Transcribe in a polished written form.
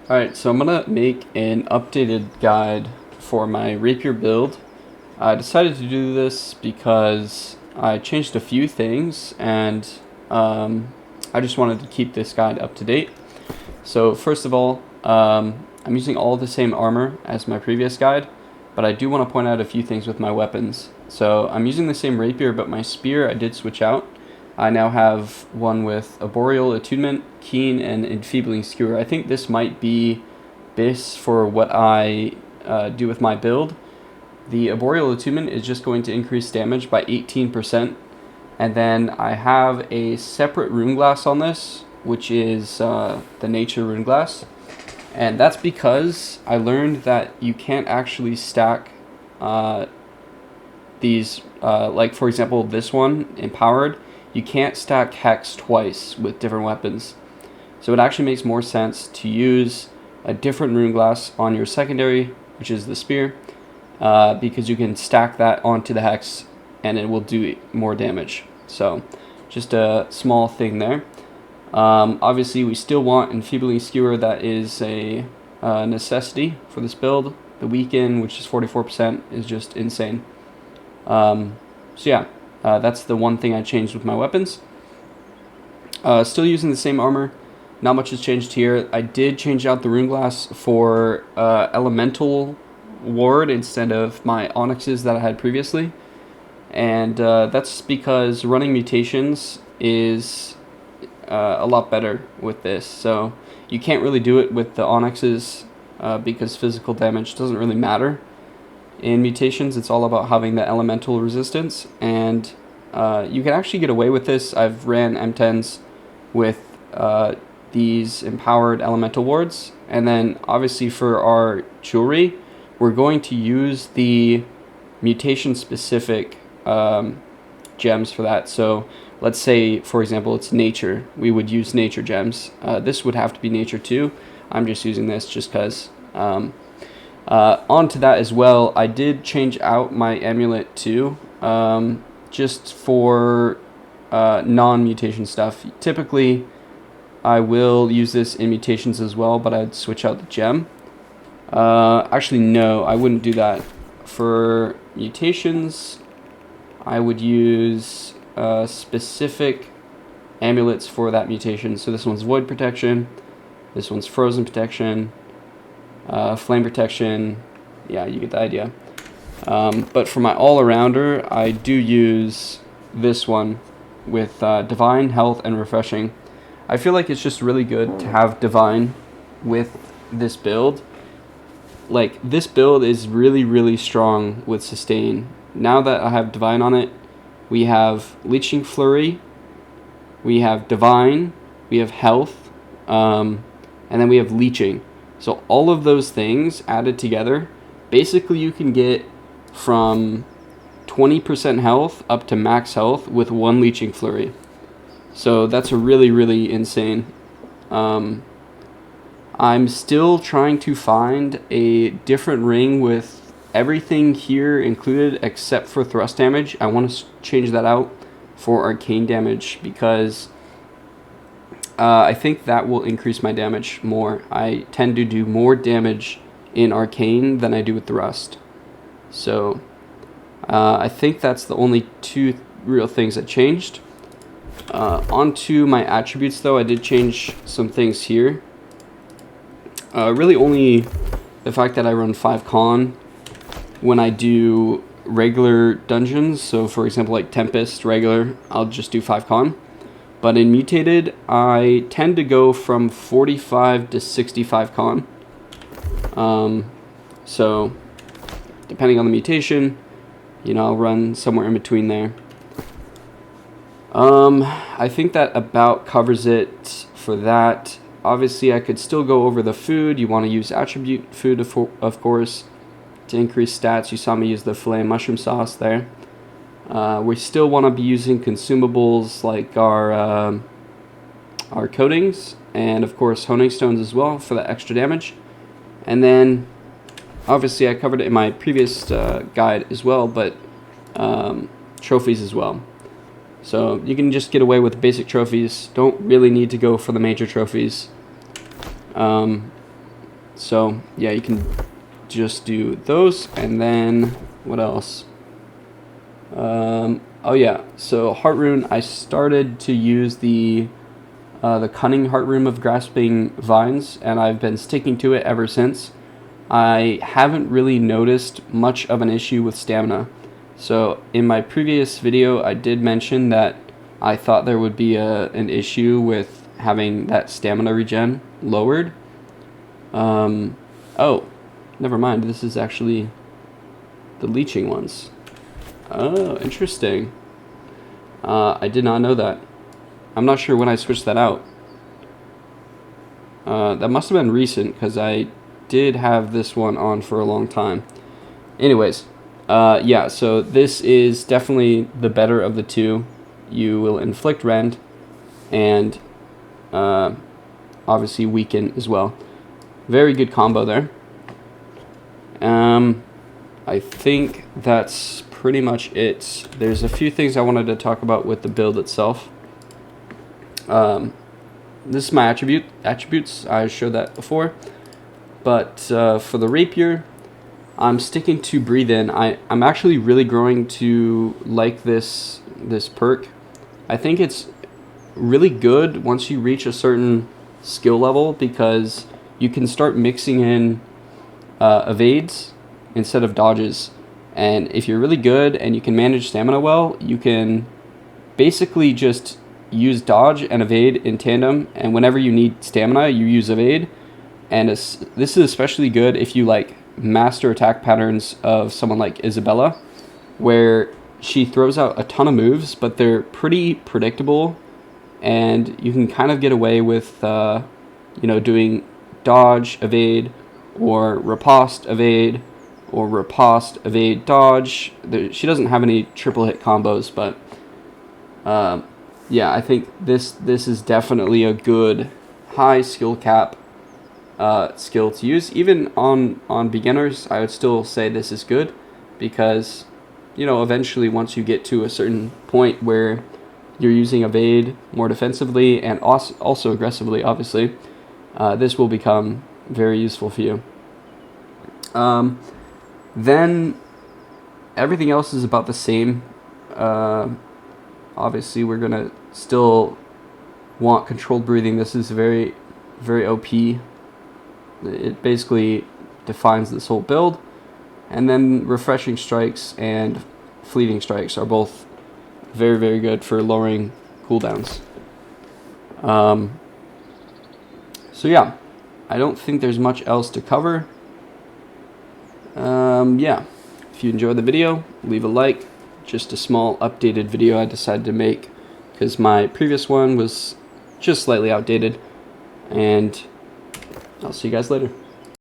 Alright, so I'm going to make an updated guide for my rapier build. I decided to do this because I changed a few things and I just wanted to keep this guide up to date. So first of all, I'm using all the same armor as my previous guide, but I do want to point out a few things with my weapons. So I'm using the same rapier, but my spear I did switch out. I now have one with Arboreal Attunement, Keen, and Enfeebling Skewer. I think this might be best for what I do with my build. The Arboreal Attunement is just going to increase damage by 18%, and then I have a separate rune glass on this, which is the Nature Rune Glass, and that's because I learned that you can't actually stack these, like for example this one, Empowered, you can't stack Hex twice with different weapons. So it actually makes more sense to use a different rune glass on your secondary, which is the spear, because you can stack that onto the Hex and it will do more damage. So just a small thing there. Obviously we still want Enfeebling Skewer. That is a necessity for this build. The weaken, which is 44%, is just insane. So yeah, that's the one thing I changed with my weapons. Still using the same armor. Not much has changed here. I did change out the rune glass for elemental ward instead of my onyxes that I had previously. And that's because running mutations is a lot better with this. So you can't really do it with the onyxes because physical damage doesn't really matter. In mutations, it's all about having the elemental resistance, and you can actually get away with this. I've ran M10s with these empowered elemental wards, and then obviously for our jewelry, we're going to use the mutation specific gems for that. So let's say, for example, it's nature. We would use nature gems. This would have to be nature too. I'm just using this just because. Onto that as well, I did change out my amulet too, just for non-mutation stuff. Typically, I will use this in mutations as well, but I'd switch out the gem. Actually, no, I wouldn't do that. For mutations, I would use specific amulets for that mutation. So this one's Void Protection, this one's Frozen Protection, Flame Protection. Yeah, you get the idea. But for my all-arounder, I do use this one with Divine, Health, and Refreshing. I feel like it's just really good to have Divine with this build. Like, this build is really, really strong with Sustain. Now that I have Divine on it, we have Leeching Flurry, we have Divine, we have Health, and then we have Leeching. So all of those things added together, basically you can get from 20% health up to max health with one Leeching Flurry. So that's a really, really insane. I'm still trying to find a different ring with everything here included except for thrust damage. I want to change that out for arcane damage because I think that will increase my damage more. I tend to do more damage in arcane than I do with thrust. So I think that's the only two real things that changed. Onto my attributes though, I did change some things here. Really only the fact that I run 5 con when I do regular dungeons. So for example, like Tempest regular, I'll just do 5 con. But in mutated, I tend to go from 45 to 65 con. So depending on the mutation, you know, I'll run somewhere in between there. I think that about covers it for that. Obviously, I could still go over the food. You want to use attribute food, of course, to increase stats. You saw me use the filet mushroom sauce there. We still want to be using consumables like our coatings and, of course, honing stones as well for the extra damage. And then, obviously, I covered it in my previous guide as well, but trophies as well. So you can just get away with basic trophies. Don't really need to go for the major trophies. So yeah, you can just do those. And then what else? Oh yeah, so Heart Rune, I started to use the Cunning Heart Rune of Grasping Vines, and I've been sticking to it ever since. I haven't really noticed much of an issue with stamina. So in my previous video, I did mention that I thought there would be an issue with having that stamina regen lowered. Oh, never mind. This is actually the leeching ones. Oh, interesting. I did not know that. I'm not sure when I switched that out. That must have been recent, because I did have this one on for a long time. Anyways, yeah, so this is definitely the better of the two. You will inflict rend and obviously weaken as well. Very good combo there. I think that's pretty much it. There's a few things I wanted to talk about with the build itself. This is my attributes. I showed that before. But for the Rapier, I'm sticking to Breathe In. I'm actually really growing to like this perk. I think it's really good once you reach a certain skill level, because you can start mixing in evades instead of dodges. And if you're really good and you can manage stamina well, you can basically just use dodge and evade in tandem, and whenever you need stamina, you use evade. And this is especially good if you like master attack patterns of someone like Isabella, where she throws out a ton of moves, but they're pretty predictable, and you can kind of get away with doing dodge, evade, or riposte, evade, or riposte, evade, dodge. She doesn't have any triple hit combos, but yeah, I think this is definitely a good high skill cap skill to use. Even on beginners, I would still say this is good, because eventually once you get to a certain point where you're using evade more defensively and also aggressively, obviously, this will become very useful for you. Then everything else is about the same. Obviously, we're gonna still want controlled breathing. This is very, very OP. It basically defines this whole build. And then refreshing strikes and fleeting strikes are both very, very good for lowering cooldowns. So yeah, I don't think there's much else to cover. Yeah, if you enjoyed the video, leave a like. Just a small updated video I decided to make, because my previous one was just slightly outdated. And I'll see you guys later.